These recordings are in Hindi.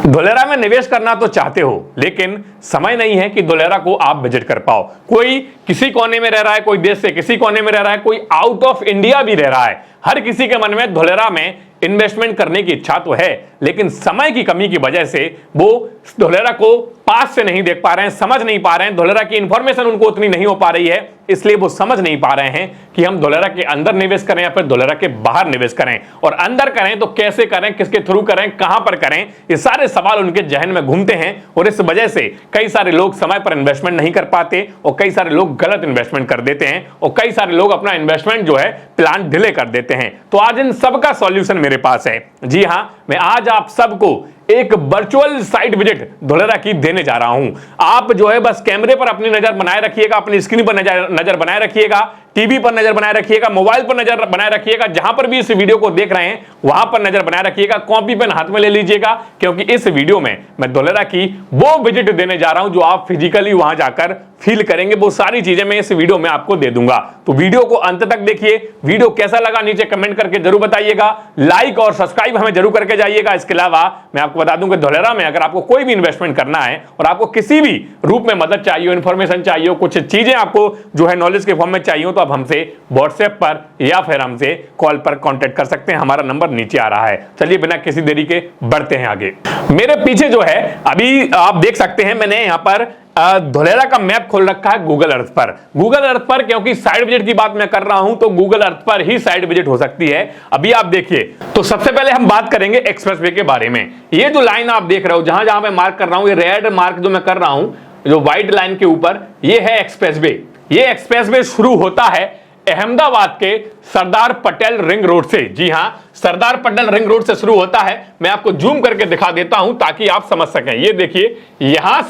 धोलेरा में निवेश करना तो चाहते हो, लेकिन समय नहीं है कि धोलेरा को आप विजिट कर पाओ। कोई किसी कोने में रह रहा है, कोई देश से किसी कोने में रह रहा है, कोई आउट ऑफ इंडिया भी रह रहा है। हर किसी के मन में धोलेरा में इन्वेस्टमेंट करने की इच्छा तो है, लेकिन समय की कमी की वजह से वो धोलेरा को पास से नहीं देख पा रहे हैं, समझ नहीं पा रहे हैं। धोलेरा की इंफॉर्मेशन उनको उतनी नहीं हो पा रही है, इसलिए वो समझ नहीं पा रहे हैं कि हम धोलेरा के अंदर निवेश करें या फिर धोलेरा के बाहर निवेश करें, और अंदर करें तो कैसे करें, किसके थ्रू करें, कहां पर करें। ये सारे सवाल उनके जहन में घूमते हैं और इस वजह से कई सारे लोग समय पर इन्वेस्टमेंट नहीं कर पाते और कई सारे लोग गलत इन्वेस्टमेंट कर देते हैं और कई सारे लोग अपना इन्वेस्टमेंट जो है प्लान डिले कर देते हैं। तो आज इन सब का सॉल्यूशन मेरे पास है। जी हां, मैं आज आप सबको एक वर्चुअल साइट विजिट धोलेरा की देने जा रहा हूं। आप जो है बस कैमरे पर अपनी नजर बनाए रखिएगा, अपनी स्क्रीन पर नजर बनाए रखिएगा, टीवी पर नजर बनाए रखिएगा, मोबाइल पर नजर बनाए रखिएगा, जहां पर भी इस वीडियो को देख रहे हैं वहां पर नजर बनाए रखिएगा। कॉपी पेन हाथ में ले लीजिएगा, क्योंकि इस वीडियो में मैं धोलेरा की वो विजिट देने जा रहा हूं जो आप फिजिकली वहां जाकर फील करेंगे। वो सारी चीजें मैं इस वीडियो में आपको दे दूंगा, तो वीडियो को अंत तक देखिए। वीडियो कैसा लगा नीचे कमेंट करके जरूर बताइएगा, लाइक और सब्सक्राइब हमें जरूर करके जाइएगा। इसके अलावा मैं आपको बता दूं कि धोलेरा में अगर आपको कोई भी इन्वेस्टमेंट करना है और आपको किसी भी रूप में मदद चाहिए, इंफॉर्मेशन चाहिए, कुछ चीजें आपको जो है नॉलेज के फॉर्म में चाहिए, तो आप हमसे व्हाट्सएप पर या फिर हमसे कॉल पर कांटेक्ट कर सकते हैं। हमारा नंबर नीचे आ रहा है। चलिए बिना किसी देरी के बढ़ते हैं आगे। मेरे पीछे जो है अभी आप देख सकते हैं, मैंने यहां पर धोलेरा का मैप खोल रखा है गूगल अर्थ पर। गूगल अर्थ पर, क्योंकि साइड विजिट की बात मैं कर रहा हूं तो गूगल अर्थ पर ही साइड विजिट हो सकती है। अभी आप देखिए, तो सबसे पहले हम बात करेंगे एक्सप्रेसवे के बारे में। ये जो लाइन आप देख रहे हो, जहां जहां मैं मार्क कर रहा हूं, ये रेड मार्क जो मैं कर रहा हूं, जो व्हाइट लाइन के ऊपर, ये है एक्सप्रेसवे। ये एक्सप्रेसवे शुरू होता है अहमदाबाद के सरदार पटेल रिंग रोड से। जी हां, सरदार पटेल रिंग रोड से शुरू होता है। मैं आपको जूम करके दिखा देता हूं ताकि आप समझ सकें। ये देखिए, यहां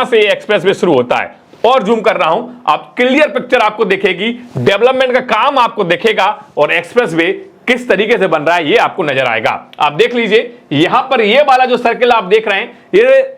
से ये एक्सप्रेसवे शुरू होता है, और जूम कर रहा हूं, आप क्लियर पिक्चर आपको दिखेगी, डेवलपमेंट का काम आपको दिखेगा और एक्सप्रेसवे किस तरीके से बन रहा है ये आपको नजर आएगा। आप देख लीजिए, यहां पर ये वाला जो सर्किल आप देख रहे हैं,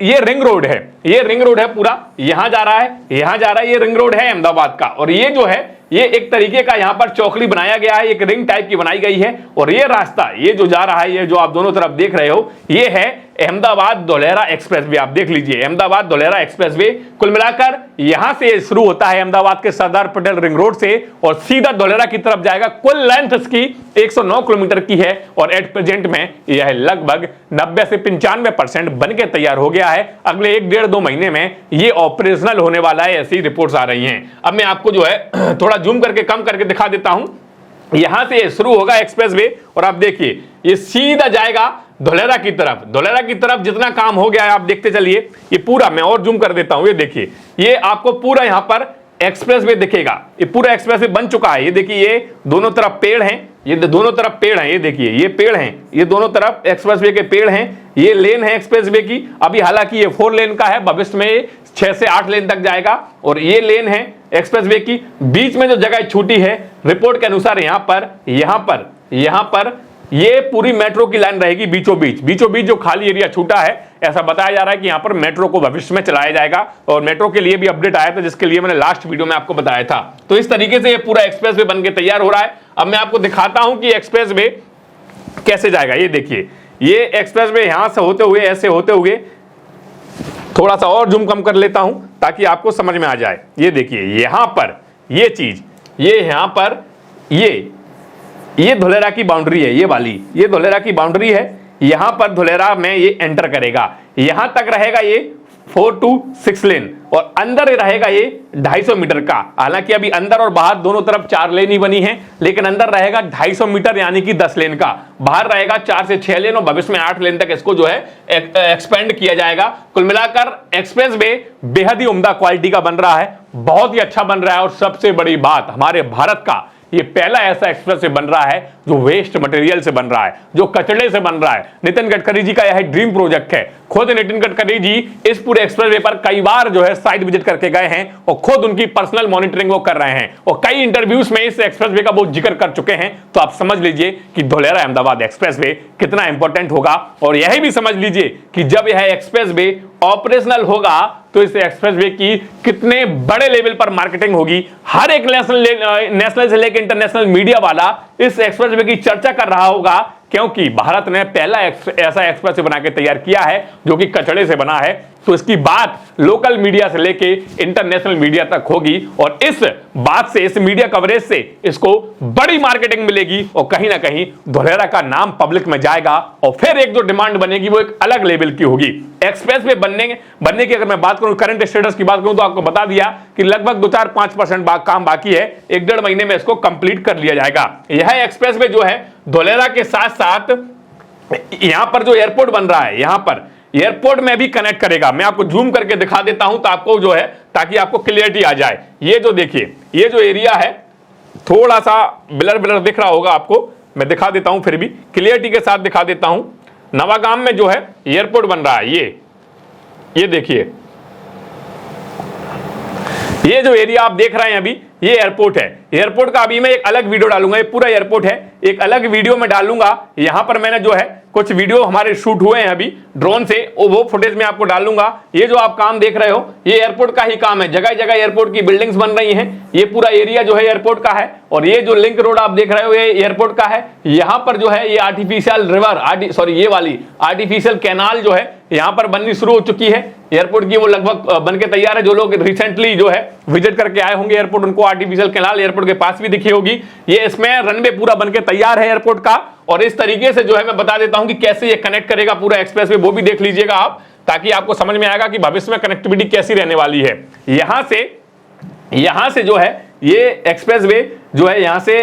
ये रिंग रोड है। ये रिंग रोड है पूरा, यहां जा रहा है, यहां जा रहा है। ये रिंग रोड है अहमदाबाद का, और ये जो है ये एक तरीके का यहां पर चौकड़ी बनाया गया है, एक रिंग टाइप की बनाई गई है। और ये रास्ता, ये जो जा रहा है, ये जो आप दोनों तरफ देख रहे हो, ये है अहमदाबाद धोलेरा एक्सप्रेसवे। आप देख लीजिए, अहमदाबाद धोलेरा एक्सप्रेसवे कुल मिलाकर यहां से शुरू होता है अहमदाबाद के सरदार पटेल रिंग रोड से और सीधा धोलेरा की तरफ जाएगा। कुल लेंथ इसकी 109 किलोमीटर की है और एट प्रेजेंट में यह लगभग 90 से 95% बनके तैयार हो गया है। अगले 1-1.5-2 महीने में ये ऑपरेशनल होने वाला है, ऐसी रिपोर्ट्स आ रही हैं। अब मैं आपको जो है थोड़ा जूम करके कम करके दिखा देता हूं। यहां से शुरू होगा एक्सप्रेसवे और आप देखिए ये सीधा जाएगा धोलेरा की तरफ। धोलेरा की तरफ जितना काम हो गया है आप देखते चलिए। ये पूरा मैं और जूम कर देता हूं, ये देखिए, ये आपको पूरा यहां पर एक्सप्रेसवे दिखेगा। ये पूरा एक्सप्रेसवे बन चुका है। ये देखिए, ये दोनों तरफ पेड़ हैं, ये दोनों तरफ पेड़ हैं। ये देखिए, ये पेड़ हैं, ये दोनों तरफ एक्सप्रेसवे के पेड़ हैं। ये लेन है एक्सप्रेसवे की। अभी हालांकि ये 4 लेन का है, भविष्य में 6 से 8 लेन तक जाएगा। और ये लेन है एक्सप्रेसवे की। बीच में जो जगह छूटी है, रिपोर्ट के अनुसार यहां पर ये पूरी मेट्रो की लाइन रहेगी बीचों बीच जो खाली एरिया छूटा है। ऐसा बताया जा रहा है कि यहां पर मेट्रो को भविष्य में चलाया जाएगा और मेट्रो के लिए भी अपडेट आया था, जिसके लिए मैंने लास्ट वीडियो में आपको बताया था। तो इस तरीके से ये पूरा एक्सप्रेसवे बनके तैयार हो रहा है। अब मैं आपको दिखाता हूं कि एक्सप्रेसवे कैसे जाएगा। ये देखिए, ये एक्सप्रेसवे यहां से होते हुए, ऐसे होते हुए, थोड़ा सा और जूम कम कर लेता हूं ताकि आपको समझ में आ जाए। ये देखिए, यहां पर ये चीज, ये यहां पर ये धोलेरा की बाउंड्री है, ये वाली, ये धोलेरा की बाउंड्री है। यहां पर धोलेरा में ये एंटर करेगा। यहां तक रहेगा ये 4 to 6 लेन और अंदर रहेगा ये 250 मीटर का। हालांकि अभी अंदर और बाहर दोनों तरफ 4 लेन ही बनी है, लेकिन अंदर रहेगा 250 मीटर यानी कि 10 लेन का। बाहर रहेगा 4 से 6 लेन और भविष्य में 8 लेन तक इसको जो है एक्सपेंड किया जाएगा। कुल मिलाकर एक्सप्रेसवे बेहद ही उम्दा क्वालिटी का बन रहा है, बहुत ही अच्छा बन रहा है। और सबसे बड़ी बात, हमारे भारत का ये पहला ऐसा एक्सप्रेसवे बन रहा है जो वेस्ट मटेरियल से बन रहा है, जो कचड़े से बन रहा है। नितिन गडकरी जी का यह ड्रीम प्रोजेक्ट है। खुद नितिन गडकरी जी इस पूरे एक्सप्रेसवे पर कई बार जो है साइट विजिट करके गए हैं और खुद उनकी पर्सनल मॉनिटरिंग वो कर रहे हैं और कई इंटरव्यूज में इस एक्सप्रेसवे का बहुत जिक्र कर चुके हैं। तो आप समझ लीजिए कि धोलेरा अहमदाबाद एक्सप्रेसवे कितना इंपॉर्टेंट होगा। और यही भी समझ लीजिए कि जब यह एक्सप्रेसवे ऑपरेशनल होगा तो इस एक्सप्रेसवे की कितने बड़े लेवल पर मार्केटिंग होगी। हर एक नेशनल से लेकर इंटरनेशनल मीडिया वाला इस एक्सप्रेसवे की चर्चा कर रहा होगा क्योंकि भारत ने पहला ऐसा एक्सप्रेस बना के तैयार किया है जो कि कचड़े से बना है। तो इसकी बात लोकल मीडिया से लेके इंटरनेशनल मीडिया तक होगी और इस बात से, इस मीडिया कवरेज से इसको बड़ी मार्केटिंग मिलेगी और कहीं ना कहीं धोलेरा का नाम पब्लिक में जाएगा और फिर एक जो डिमांड बनेगी वो एक अलग लेवल की होगी। एक्सप्रेस वे बनने की अगर मैं बात करूं, करंट स्टेटस की बात करूं, तो आपको बता दिया कि लगभग 2-4-5% काम बाकी है। 1-1.5 महीने में इसको कंप्लीट कर लिया जाएगा। यह एक्सप्रेस वे जो है धोलेरा के साथ साथ यहां पर जो एयरपोर्ट बन रहा है, यहां पर एयरपोर्ट में भी कनेक्ट करेगा। मैं आपको जूम करके दिखा देता हूं तो आपको जो है, ताकि आपको क्लियरिटी आ जाए। ये जो देखिए, ये जो एरिया है थोड़ा सा ब्लर ब्लर दिख रहा होगा आपको, मैं दिखा देता हूं, फिर भी क्लियरिटी के साथ दिखा देता हूं। नवागाम में जो है एयरपोर्ट बन रहा है, ये देखिए, ये जो एरिया आप देख रहे हैं अभी, ये एयरपोर्ट है। एयरपोर्ट का अभी मैं एक अलग वीडियो डालूंगा, ये पूरा एयरपोर्ट है, एक अलग वीडियो में डालूंगा। यहां पर मैंने जो है कुछ वीडियो हमारे शूट हुए हैं अभी ड्रोन से, वो फुटेज में आपको डालूंगा। ये जो आप काम देख रहे हो ये एयरपोर्ट का ही काम है। जगह जगह एयरपोर्ट की बिल्डिंग्स बन रही हैं। ये पूरा एरिया जो है एयरपोर्ट का है और ये जो लिंक रोड आप देख रहे हो ये एयरपोर्ट का है। यहां पर जो है ये आर्टिफिशियल रिवर, सॉरी ये वाली आर्टिफिशियल कैनाल जो है यहां पर बननी शुरू हो चुकी है एयरपोर्ट की, वो लगभग बनके तैयार है। जो लोग रिसेंटली जो है विजिट करके आए होंगे एयरपोर्ट, उनको आर्टिफिशियल कैनाल एयरपोर्ट के पास भी दिखी होगी। ये इसमें रनवे पूरा बनके तैयार है एयरपोर्ट का। और इस तरीके से जो है मैं बता देता हूं कि कैसे ये कनेक्ट करेगा पूरा एक्सप्रेस वे, वो भी देख लीजिएगा आप, ताकि आपको समझ में आएगा कि भविष्य में कनेक्टिविटी कैसी रहने वाली है। यहां से जो है ये एक्सप्रेस वे जो है यहां से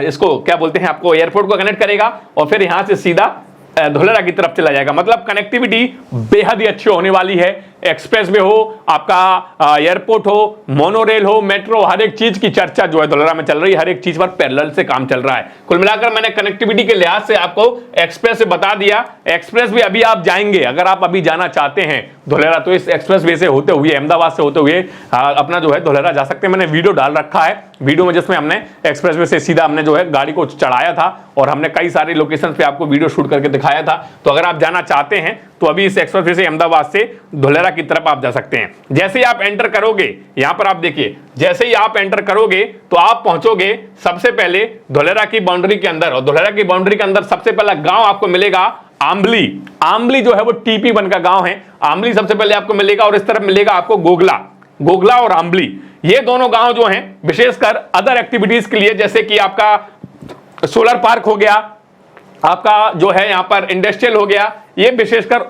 इसको क्या बोलते हैं, आपको एयरपोर्ट को कनेक्ट करेगा और फिर यहां से सीधा धोलेरा की तरफ चला जाएगा। मतलब कनेक्टिविटी बेहद ही अच्छी होने वाली है। एक्सप्रेस वे हो, आपका एयरपोर्ट हो, मोनोरेल हो, मेट्रो, हर एक चीज की चर्चा जो है धोलेरा में चल रही है। हर एक चीज पर पैरेलल से काम चल रहा है। कुल मिलाकर मैंने कनेक्टिविटी के लिहाज से आपको एक्सप्रेस वे बता दिया। एक्सप्रेस वे अभी आप जाएंगे, अगर आप अभी जाना चाहते हैं धोलेरा, तो इस एक्सप्रेस वे से होते हुए, अहमदाबाद से होते हुए अपना जो है धोलेरा जा सकते हैं। मैंने वीडियो डाल रखा है, वीडियो में जिसमें हमने एक्सप्रेस वे से सीधा हमने जो है गाड़ी को चढ़ाया था और हमने कई सारी लोकेशन पे आपको वीडियो शूट करके दिखाया था। तो अगर आप जाना चाहते हैं तो अभी इस एक्सप्रेस वे से अहमदाबाद से धोलेरा की तरफ आप जा सकते हैं। जैसे ही आप एंटर करोगे, यहां पर आप देखिए, जैसे ही आप एंटर करोगे तो आप पहुंचोगे सबसे पहले धोलेरा की बाउंड्री के अंदर। और धोलेरा की बाउंड्री के अंदर सबसे पहला गांव आपको मिलेगा आंबली। आंबली जो है वो टीपी वन का गांव है। आंबली सबसे पहले आपको मिलेगा और इस तरफ मिलेगा आपको गोगला और आंबली। ये दोनों गांव जो हैं विशेषकर अदर एक्टिविटीज के लिए, जैसे कि आपका सोलर पार्क हो गया, आपका जो है यहां पर इंडस्ट्रियल हो गया, ये विशेषकर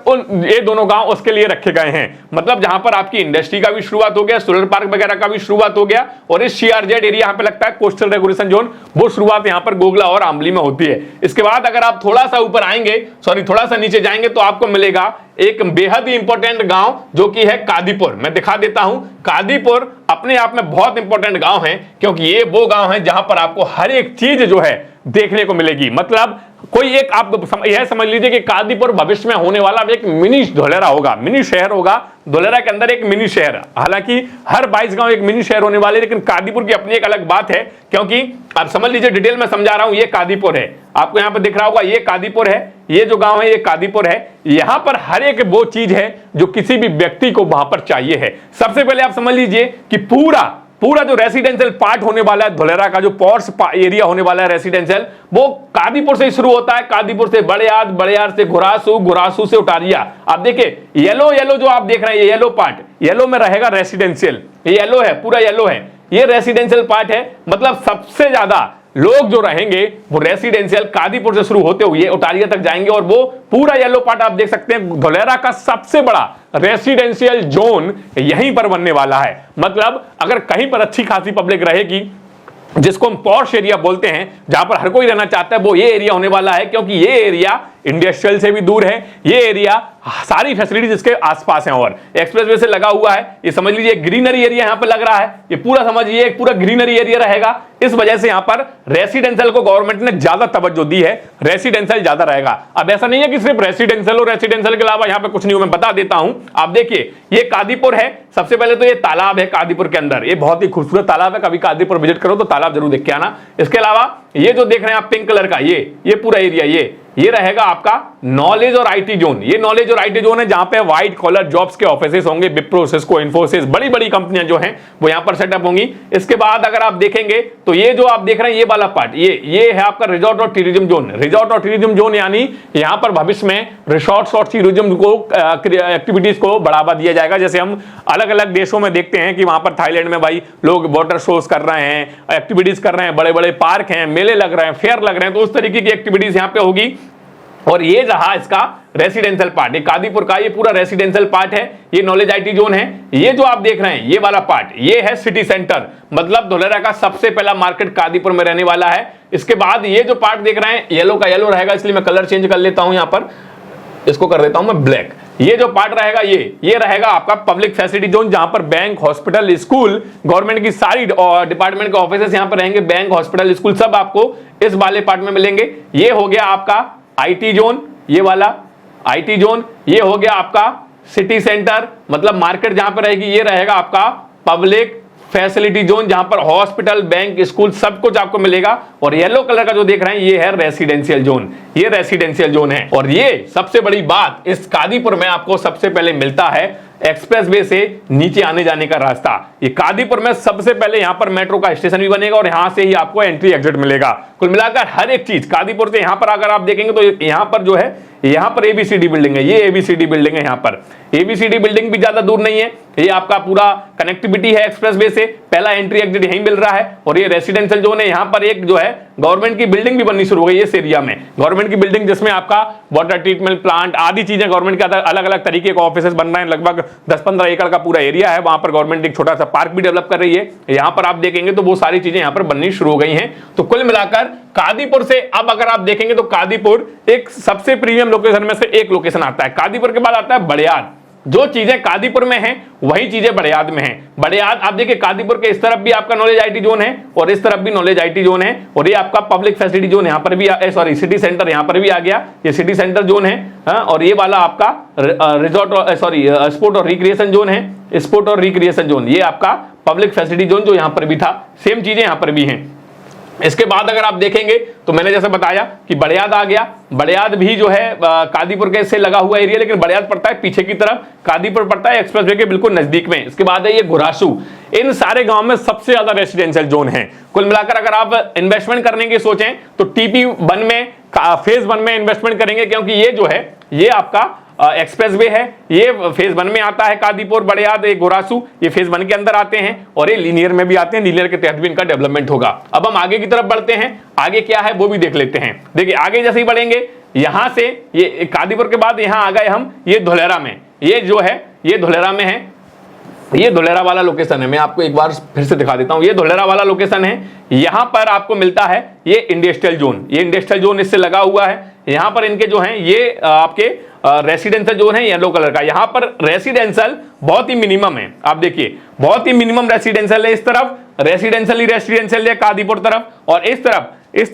ये दोनों गांव उसके लिए रखे गए हैं। मतलब जहां पर आपकी इंडस्ट्री का भी शुरुआत हो गया, सोलर पार्क वगैरह का भी शुरुआत हो गया, और इस सीआरजेड एरिया यहां पे लगता है कोस्टल रेगुलेशन जोन, वो शुरुआत यहां पर गोगला और आंबली में होती है। इसके बाद अगर आप थोड़ा सा ऊपर आएंगे, थोड़ा सा नीचे जाएंगे, तो आपको मिलेगा एक बेहद ही इंपॉर्टेंट गांव जो कि है कादीपुर। मैं दिखा देता हूं। कादीपुर अपने आप में बहुत इंपॉर्टेंट गांव है, क्योंकि ये वो गांव है जहां पर आपको हर एक चीज जो है देखने को मिलेगी। मतलब कोई एक आप यह समझ लीजिए कि कादीपुर भविष्य में होने वाला एक मिनी धोलेरा होगा, मिनी शहर होगा। धोलेरा के अंदर एक मिनी शहर, हालांकि हर 22 गांव एक मिनी शहर होने वाले, लेकिन कादीपुर की अपनी एक अलग बात है। क्योंकि आप समझ लीजिए, डिटेल में समझा रहा हूं, ये कादीपुर है, आपको यहां पर दिख रहा होगा, ये कादीपुर है, ये जो गांव है ये कादीपुर है। यहां पर हर एक वो चीज है जो किसी भी व्यक्ति को वहां पर चाहिए है। सबसे पहले आप समझ लीजिए कि पूरा जो रेसिडेंशियल पार्ट होने वाला है धोलेरा का, जो पॉर्स एरिया होने वाला है रेसिडेंशियल, वो कादीपुर से शुरू होता है। कादीपुर से बड़ेयार से घुरासू से उटारिया। आप देखिए येलो जो आप देख रहे हैं, ये येलो पार्ट, येलो में रहेगा रेसिडेंशियल। ये येलो है, पूरा येलो है, ये रेसिडेंशियल पार्ट है। मतलब सबसे ज्यादा लोग जो रहेंगे वो रेसिडेंशियल कादीपुर से शुरू होते हुए उटारिया तक जाएंगे, और वो पूरा येलो पार्ट आप देख सकते हैं। धोलेरा का सबसे बड़ा रेसिडेंशियल जोन यहीं पर बनने वाला है। मतलब अगर कहीं पर अच्छी खासी पब्लिक रहेगी, जिसको हम पॉश एरिया बोलते हैं, जहां पर हर कोई रहना चाहता है, वो ये एरिया होने वाला है। क्योंकि ये एरिया इंडस्ट्रियल से भी दूर है, ये एरिया सारी फैसिलिटीज इसके आसपास हैं और एक्सप्रेसवे से लगा हुआ है। ये समझ लीजिए ग्रीनरी एरिया यहां पर लग रहा है, ये पूरा समझिए एक पूरा ग्रीनरी एरिया रहेगा। इस वजह से यहां पर रेसिडेंशियल को गवर्नमेंट ने ज्यादा तवज्जो दी है, रेसिडेंशियल ज्यादा रहेगा। अब ऐसा नहीं है कि सिर्फ रेसिडेंशियल और रेसिडेंशियल के अलावा यहां पर कुछ नहीं हो, मैं बता देता हूं। आप देखिए ये कादीपुर है, सबसे पहले तो ये तालाब है कादीपुर के अंदर, ये बहुत ही खूबसूरत तालाब है। कभी कादीपुर विजिट करो तो तालाब जरूर देख के आना। इसके अलावा ये जो देख रहे हैं आप पिंक कलर का, ये पूरा एरिया, ये रहेगा आपका नॉलेज और आईटी जोन। ये नॉलेज और आईटी जोन है जहां पे व्हाइट कॉलर जॉब्स के ऑफिसेस होंगे, विप्रो, सिस्को, इन्फोसिस, बड़ी बड़ी कंपनियां जो हैं वो यहां पर सेटअप होंगी। इसके बाद अगर आप देखेंगे तो ये जो आप देख रहे हैं ये वाला पार्ट, ये है आपका रिजॉर्ट और टूरिज्म जोन। रिजॉर्ट और टूरिज्म जोन यानी यहां पर भविष्य में रिसोर्ट्स और टूरिज्म को एक्टिविटीज को बढ़ावा दिया जाएगा। जैसे हम अलग अलग देशों में देखते हैं कि वहां पर थाईलैंड में भाई लोग वाटर शोज कर रहे हैं, एक्टिविटीज कर रहे हैं, बड़े बड़े पार्क हैं, मेले लग रहे हैं, फेयर लग रहे हैं, तो उस तरीके की एक्टिविटीज यहां पे होगी। और ये रहा इसका रेसिडेंशियल पार्ट, ये कादीपुर का ये पूरा रेसिडेंशियल पार्ट है, ये नॉलेज आईटी जोन है। ये जो आप देख रहे हैं ये वाला पार्ट, ये है सिटी सेंटर, मतलब धोलेरा का सबसे पहला मार्केट कादीपुर में रहने वाला है। इसके बाद ये जो पार्ट देख रहे हैं येलो का येलो रहेगा, इसलिए मैं कलर चेंज कर लेता हूं, यहां पर इसको कर देता हूं मैं ब्लैक। ये जो पार्ट रहेगा ये रहेगा आपका पब्लिक फैसिलिटी जोन, जहां पर बैंक, हॉस्पिटल, स्कूल, गवर्नमेंट की सारी डिपार्टमेंट के ऑफिसेस यहां पर रहेंगे। बैंक, हॉस्पिटल, स्कूल सब आपको इस वाले पार्ट में मिलेंगे। ये हो गया आपका आईटी जोन, ये वाला आईटी जोन। ये हो गया आपका सिटी सेंटर, मतलब मार्केट जहां पर रहेगी। ये रहेगा आपका पब्लिक फैसिलिटी जोन, जहां पर हॉस्पिटल, बैंक, स्कूल सब कुछ आपको मिलेगा। और येलो कलर का जो देख रहे हैं ये है रेसिडेंशियल जोन, ये रेसिडेंशियल जोन है। और ये सबसे बड़ी बात, इस कादीपुर में आपको सबसे पहले मिलता है एक्सप्रेसवे से नीचे आने जाने का रास्ता। ये कादीपुर में सबसे पहले यहां पर मेट्रो का स्टेशन भी बनेगा और यहां से ही आपको एंट्री एग्जिट मिलेगा। कुल मिलाकर हर एक चीज कादीपुर से यहां पर अगर आप देखेंगे तो यहां पर जो है, यहां पर एबीसीडी बिल्डिंग है, ये एबीसीडी बिल्डिंग है। यहां पर एबीसीडी बिल्डिंग भी ज्यादा दूर नहीं है, ये आपका पूरा कनेक्टिविटी है एक्सप्रेसवे से, पहला एंट्री एग्जिट यहीं मिल रहा है। और ये रेसिडेंशियल जोन है, यहां पर एक जो है गवर्नमेंट की बिल्डिंग भी बननी शुरू हो गई है इस एरिया में, गवर्नमेंट की बिल्डिंग जिसमें आपका वाटर ट्रीटमेंट प्लांट आदि चीजें गवर्नमेंट के अलग अलग तरीके के ऑफिसेस बन रहे हैं। लगभग 10-15 एकड़ का पूरा एरिया है, वहां पर गवर्नमेंट एक छोटा सा पार्क भी डेवलप कर रही है। यहां पर आप देखेंगे तो वो सारी चीजें यहां पर बननी शुरू हो गई हैं। तो कुल मिलाकर कादीपुर से अब अगर आप देखेंगे तो कादीपुर एक सबसे प्रीमियम लोकेशन में से एक लोकेशन आता है। कादीपुर के बाद आता है बड़याद। जो चीजें कादीपुर में हैं वही चीजें बड़याद में हैं। बड़याद आप देखिए कादीपुर के इस तरफ भी आपका नॉलेज आईटी जोन है और इस तरफ भी नॉलेज आईटी जोन है। और ये आपका पब्लिक फैसिलिटी जोन यहां पर भी सॉरी सिटी सेंटर यहां पर भी आ गया, ये सिटी सेंटर जोन है। और ये वाला आपका रिजॉर्ट सॉरी स्पोर्ट और रिक्रिएशन जोन है, स्पोर्ट और रिक्रिएशन जोन, ये आपका पब्लिक फैसिलिटी जोन जो यहां पर भी था, सेम चीजें यहां पर भी हैं। इसके बाद अगर आप देखेंगे तो मैंने जैसे बताया कि बड़याद आ गया। बड़याद भी जो है कादीपुर के से लगा हुआ एरिया, लेकिन बड़याद पड़ता है पीछे की तरफ, कादीपुर पड़ता है एक्सप्रेसवे के बिल्कुल नजदीक में। इसके बाद है ये घुरासू। इन सारे गांव में सबसे ज्यादा रेसिडेंशियल जोन है। कुल मिलाकर अगर आप इन्वेस्टमेंट करने की सोचें तो TP1 में फेज 1 में इन्वेस्टमेंट करेंगे, क्योंकि ये जो है ये आपका एक्सप्रेसवे है, ये फेज 1 में आता है। कादीपुर, बड़याद, घुरासू ये फेज 1 के अंदर आते हैं और ये लीनियर में भी आते हैं, लीनियर के तहत भी इनका डेवलपमेंट होगा। अब हम आगे की तरफ बढ़ते हैं, आगे क्या है वो भी देख लेते हैं। देखिए आगे जैसे ही बढ़ेंगे यहां से, ये कादीपुर के बाद यहां आ गए हम ये धोलेरा में। ये जो है ये धोलेरा में है, ये धोलेरा वाला लोकेशन है। मैं आपको एक बार फिर से दिखा देता हूं, ये धोलेरा वाला लोकेशन है। यहां पर आपको मिलता है ये इंडस्ट्रियल जोन, ये इंडस्ट्रियल जोन इससे लगा हुआ है। यहां पर इनके जो हैं ये आपके रेसिडेंशियल जोन है येलो कलर का। यहां पर रेसिडेंशियल बहुत ही मिनिमम है, आप देखिए बहुत ही मिनिमम रेसिडेंशियल है। इस तरफ रेसिडेंशियल ही रेसिडेंशियल है कादीपुर तरफ, और इस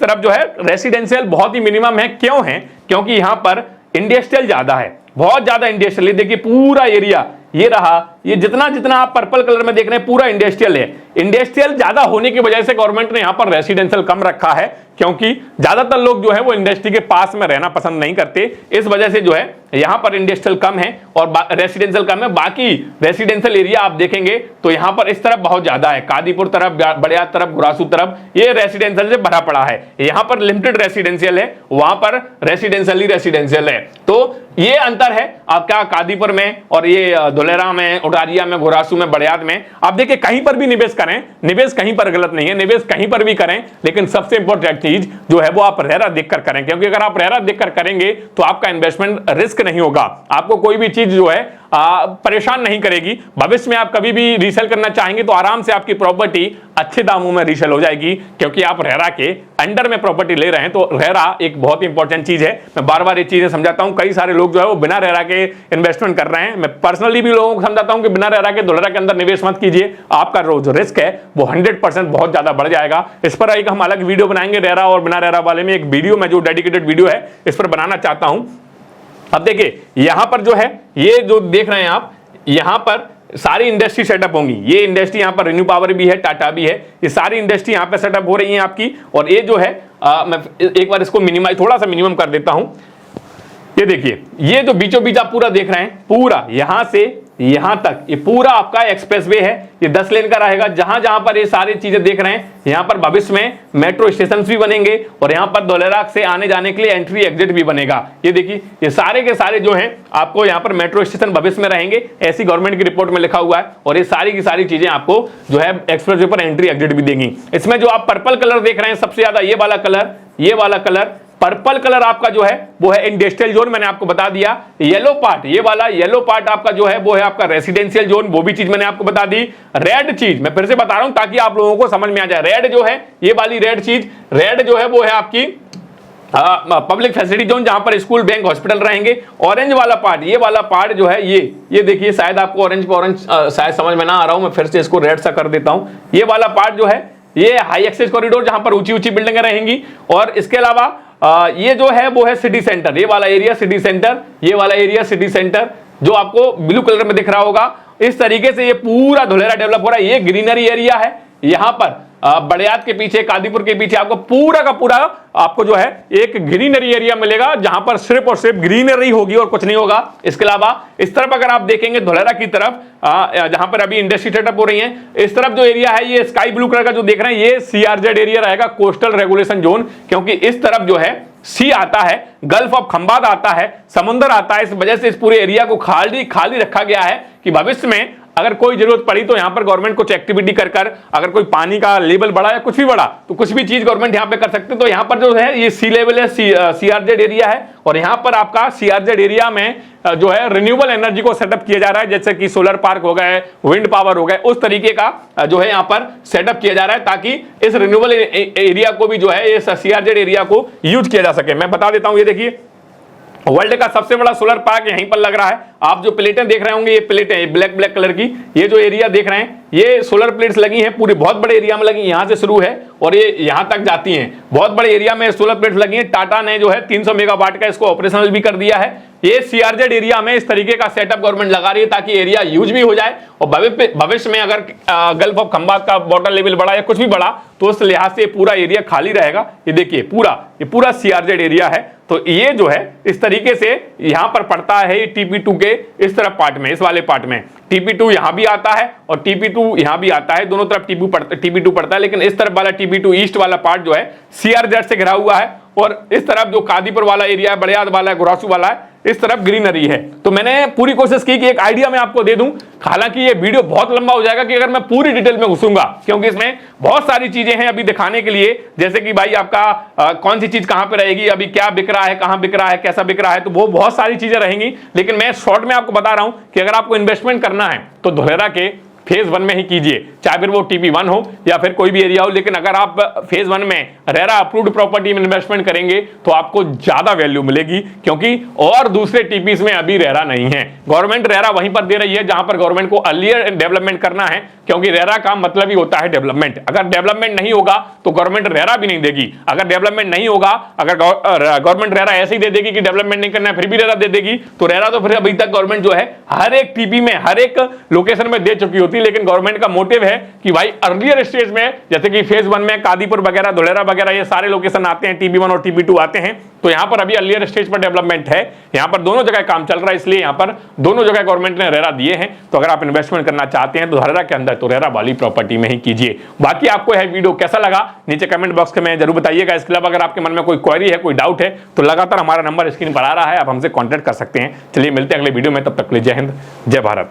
तरफ जो है रेसिडेंशियल बहुत ही मिनिमम है। क्यों है? क्योंकि यहां पर इंडस्ट्रियल ज्यादा है, बहुत ज्यादा इंडस्ट्रियल। देखिए पूरा एरिया ये रहा, ये जितना जितना आप पर्पल कलर में देख रहे हैं पूरा इंडस्ट्रियल है। इंडस्ट्रियल ज्यादा होने की वजह से गवर्नमेंट ने यहां पर रेसिडेंशियल कम रखा है, क्योंकि ज्यादातर लोग जो है वो इंडस्ट्री के पास में रहना पसंद नहीं करते। इस वजह से जो है यहां पर इंडस्ट्रियल कम है और रेसिडेंशियल कम है। बाकी रेसिडेंशियल एरिया आप देखेंगे तो यहां पर इस तरफ बहुत ज्यादा है, कादीपुर तरफ, बड़याद तरफ, घुरासू तरफ ये रेसिडेंशियल से भरा पड़ा है। यहां पर लिमिटेड रेसिडेंशियल है, वहां पर रेसिडेंशियल ही रेसिडेंशियल है। तो ये अंतर है आपका कादीपुर में और ये धोलेरा में, उटारिया में, घुरासू में, बड़याद में। आप देखिए कहीं पर भी निवेश करें, निवेश कहीं पर गलत नहीं है, निवेश कहीं पर भी करें, लेकिन सबसे इंपॉर्टेंट चीज जो है वो आप रेरा देखकर करें, क्योंकि अगर आप रेरा देखकर करेंगे तो आपका इन्वेस्टमेंट रिस्क नहीं होगा, आपको कोई भी चीज जो है परेशान नहीं करेगी। भविष्य में आप कभी भी रीसेल करना चाहेंगे तो आराम से आपकी प्रॉपर्टी अच्छे दामों में रीसेल हो जाएगी, क्योंकि आप रेरा के अंडर में प्रॉपर्टी ले रहे हैं। तो रेरा एक बहुत इंपॉर्टेंट चीज है। मैं बार बार ये चीजें समझाता हूं, कई सारे लोग जो है वो बिना रेरा के इन्वेस्टमेंट कर रहे हैं। मैं पर्सनली भी लोगों को समझाता हूं कि बिना रेरा के धोलेरा के अंदर निवेश मत कीजिए, आपका जो रिस्क है वो 100% बहुत ज्यादा बढ़ जाएगा। इस पर एक हम अलग वीडियो बनाएंगे रेरा और बिना रेरा वाले में, एक वीडियो में जो डेडिकेटेड वीडियो है इस पर बनाना चाहता हूं। अब देखिए यहां पर जो है ये जो देख रहे हैं आप, यहां पर सारी इंडस्ट्री सेटअप होंगी। ये इंडस्ट्री यहाँ पर रिन्यू पावर भी है, टाटा भी है, ये सारी इंडस्ट्री यहाँ पे सेटअप हो रही है आपकी। और ये जो है मैं एक बार इसको मिनिमाइज थोड़ा सा मिनिमम कर देता हूं। ये देखिए, ये जो बीचों बीच आप पूरा देख रहे हैं, पूरा यहां से यहां तक ये पूरा आपका एक्सप्रेसवे है। ये 10 लेन का रहेगा। जहां जहां पर ये सारी चीजें देख रहे हैं, यहां पर भविष्य में मेट्रो स्टेशन भी बनेंगे और यहां पर धोलेरा से आने जाने के लिए एंट्री एग्जिट भी बनेगा। ये देखिए, ये सारे के सारे जो हैं आपको यहां पर मेट्रो स्टेशन भविष्य में रहेंगे, ऐसी गवर्नमेंट की रिपोर्ट में लिखा हुआ है। और ये सारी की सारी चीजें आपको जो है एक्सप्रेसवे पर एंट्री एग्जिट भी देंगी। इसमें जो आप पर्पल कलर देख रहे हैं सबसे ज्यादा, ये वाला कलर पर्पल कलर आपका जो है वो है इंडस्ट्रियल जोन, मैंने आपको बता दिया। येलो पार्ट, ये वाला येलो पार्ट आपका जो है वो है आपका रेसिडेंशियल जोन, वो भी चीज मैंने आपको बता दी। रेड चीज मैं फिर से बता रहा हूं ताकि आप लोगों को समझ में आ जाए। रेड जो है, ये वाली रेड चीज, रेड जो है वो है आपकी पब्लिक फैसिलिटी जोन, जहां पर स्कूल, बैंक, हॉस्पिटल रहेंगे। ऑरेंज वाला पार्ट, ये वाला पार्ट जो है ये देखिए, शायद आपको ऑरेंज शायद समझ में ना आ रहा हूं, मैं फिर से इसको रेड सा कर देता हूं। ये वाला पार्ट जो है ये हाई एक्सेस कॉरिडोर, जहां पर ऊंची ऊंची बिल्डिंगें रहेंगी। और इसके अलावा ये जो है वो है सिटी सेंटर, ये वाला एरिया सिटी सेंटर, ये वाला एरिया सिटी सेंटर जो आपको ब्लू कलर में दिख रहा होगा। इस तरीके से ये पूरा धोलेरा डेवलप हो रहा है। ये ग्रीनरी एरिया है। यहां पर बड़ियात के पीछे, कादीपुर के पीछे आपको पूरा का पूरा आपको जो है एक ग्रीनरी एरिया मिलेगा, जहां पर सिर्फ और सिर्फ ग्रीनरी होगी और कुछ नहीं होगा। इसके अलावा इस तरफ अगर आप देखेंगे धोलेरा की तरफ, जहां पर अभी इंडस्ट्री सेटअप हो रही है, इस तरफ जो एरिया है ये स्काई ब्लू कलर का जो देख रहे हैं, ये CRZ एरिया रहेगा, कोस्टल रेगुलेशन जोन। क्योंकि इस तरफ जो है सी आता है, गल्फ ऑफ खंबात आता है, समुद्र आता है। इस वजह से इस पूरे एरिया को खाली रखा गया है कि भविष्य में अगर कोई जरूरत पड़ी तो यहां पर गवर्नमेंट कुछ एक्टिविटी कर अगर कोई पानी का लेवल बढ़ा या कुछ भी बढ़ा तो कुछ भी चीज गवर्नमेंट यहां पे कर सकते। तो यहां पर जो है ये सी लेवल है, CRZ एरिया है। और यहां पर आपका CRZ एरिया में जो है रिन्यूएबल एनर्जी को सेटअप किया जा रहा है, जैसे कि सोलर पार्क हो गए, विंड पावर हो गए, उस तरीके का जो है यहां पर सेटअप किया जा रहा है ताकि इस रिन्यूएबल एरिया को भी जो है इस CRZ एरिया को यूज किया जा सके। मैं बता देता हूं, ये देखिए, वर्ल्ड का सबसे बड़ा सोलर पार्क यहीं पर लग रहा है। आप जो प्लेटें देख रहे होंगे, ये प्लेटें ब्लैक कलर की, ये जो एरिया देख रहे हैं, ये सोलर प्लेट्स लगी हैं, पूरे बहुत बड़े एरिया में लगी, यहां से शुरू है और ये यहां तक जाती हैं। बहुत बड़े एरिया में सोलर प्लेट्स लगी हैं। टाटा ने जो है 300 मेगावाट का इसको ऑपरेशनल भी कर दिया है। ये CRZ एरिया में इस तरीके का सेटअप गवर्नमेंट लगा रही है ताकि एरिया यूज भी हो जाए और भविष्य में अगर गल्फ ऑफ खंबात का वाटर लेवल बढ़ा या कुछ भी बढ़ा तो उस लिहाज से पूरा एरिया खाली रहेगा। ये देखिए, ये पूरा CRZ एरिया है। तो ये जो है इस तरीके से यहां पर पड़ता है TP2 के इस तरफ पार्ट में, इस वाले पार्ट में TP2 यहां भी आता है और TP2 यहां भी आता है, दोनों तरफ TP2 पड़ता है। लेकिन इस तरफ वाला TP2 ईस्ट वाला पार्ट जो है CRZ से घिरा हुआ है और इस तरफ जो कादीपुर वाला एरिया है, बड़ियात वाला है, गुरासू वाला है, इस तरफ ग्रीनरी है। तो मैंने पूरी कोशिश की कि एक आइडिया मैं आपको दे दूं। हालांकि ये वीडियो बहुत लंबा हो जाएगा कि अगर मैं पूरी डिटेल में घुसूंगा, क्योंकि इसमें बहुत सारी चीजें हैं अभी दिखाने के लिए, जैसे कि भाई आपका कौन सी चीज कहां पे रहेगी, अभी क्या बिक रहा है, कहां बिक रहा है, कैसा बिक रहा है, तो वो बहुत सारी चीजें रहेंगी। लेकिन मैं शॉर्ट में आपको बता रहा हूं कि अगर आपको इन्वेस्टमेंट करना है तो धोलेरा के फेज 1 में ही कीजिए, चाहे फिर वो TP1 हो या फिर कोई भी एरिया हो। लेकिन अगर आप फेज 1 में रेरा अप्रूव्ड प्रॉपर्टी में इन्वेस्टमेंट करेंगे तो आपको ज्यादा वैल्यू मिलेगी, क्योंकि और दूसरे टीपीस में अभी रेरा नहीं है। गवर्नमेंट रेरा वहीं पर दे रही है जहां पर गवर्नमेंट को अर्लियर डेवलपमेंट करना है, क्योंकि रेरा का मतलब ही होता है डेवलपमेंट। अगर डेवलपमेंट नहीं होगा तो गवर्नमेंट रेरा भी नहीं देगी। अगर डेवलपमेंट नहीं होगा, अगर गवर्नमेंट रेरा ऐसे ही दे देगी कि डेवलपमेंट नहीं करना है, फिर भी रेरा दे देगी, तो रेरा तो फिर अभी तक गवर्नमेंट जो है हर एक टीपी में, हर एक लोकेशन में दे चुकी होती। लेकिन गवर्नमेंट का मोटिव है कि भाई अर्लियर स्टेज में, जैसे कि फेज 1 में कादीपुर वगैरह, धोलेरा वगैरह, ये सारे लोकेशन आते हैं, TP1 और TP2 आते हैं। तो यहां पर अभी अर्लियर स्टेज पर डेवलपमेंट है, यहां पर दोनों जगह काम चल रहा है, इसलिए यहां पर दोनों जगह गवर्नमेंट ने रेरा दिए हैं। तो अगर आप इन्वेस्टमेंट करना चाहते हैं तो रेरा के अंदर, तो रेरा वाली प्रॉपर्टी में ही कीजिए। बाकी आपको यह वीडियो कैसा लगा नीचे कमेंट बॉक्स में जरूर बताइएगा। इसके अलावा अगर आपके मन में कोई क्वेरी है, कोई डाउट है, तो लगातार हमारा नंबर स्क्रीन पर आ रहा है, आप हमसे कॉन्टैक्ट कर सकते हैं। चलिए मिलते हैं अगले वीडियो में, तब तक के लिए जय हिंद, जय भारत।